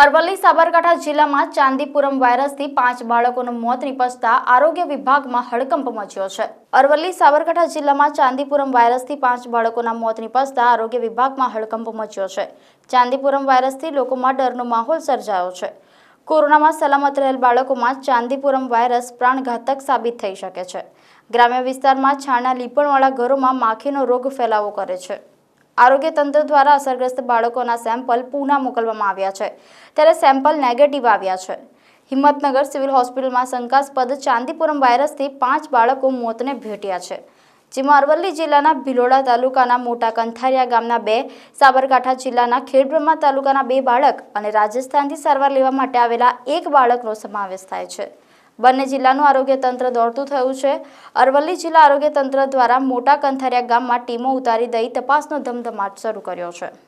અરવલ્લી સાબરકાંઠા જિલ્લામાં ચાંદીપુરમ વાયરસથી 5 બાળકોનું મોત નિપજતા આરોગ્ય વિભાગમાં હડકંપ મચ્યો છે। અરવલ્લી સાબરકાંઠા જિલ્લામાં ચાંદીપુરમ વાયરસથી 5 બાળકોના મોત નિપજતા આરોગ્ય વિભાગમાં હડકંપ મચ્યો છે। ચાંદીપુરમ વાયરસથી લોકોમાં ડરનો માહોલ સર્જાયો છે। કોરોનામાં સલામત રહેલ બાળકોમાં ચાંદીપુરમ વાયરસ પ્રાણઘાતક સાબિત થઈ શકે છે। ગ્રામ્ય વિસ્તારમાં છાણના લીપણવાળા ઘરોમાં માખીનો રોગ ફેલાવો કરે છે। આરોગ્ય તંત્ર દ્વારા અસરગ્રસ્ત બાળકોના સેમ્પલ પુના મોકલવામાં આવ્યા છે, ત્યારે સેમ્પલ નેગેટિવ આવ્યા છે। હિંમતનગર સિવિલ હોસ્પિટલમાં શંકાસ્પદ ચાંદીપુરમ વાયરસથી 5 બાળકો મોતને ભેટ્યા છે, જેમાં અરવલ્લી જિલ્લાના ભિલોડા તાલુકાના મોટા કંથારિયા ગામના 2, સાબરકાંઠા જિલ્લાના ખેડબ્રહ્મા તાલુકાના 2 બાળક અને રાજસ્થાનથી સારવાર લેવા માટે આવેલા 1 બાળકનો સમાવેશ થાય છે। બંને જિલ્લાનું આરોગ્ય તંત્ર દોડતું થયું છે। અરવલ્લી જિલ્લા આરોગ્ય તંત્ર દ્વારા મોટા કંથારિયા ગામમાં ટીમો ઉતારી દઈ તપાસનો ધમધમાટ શરૂ કર્યો છે।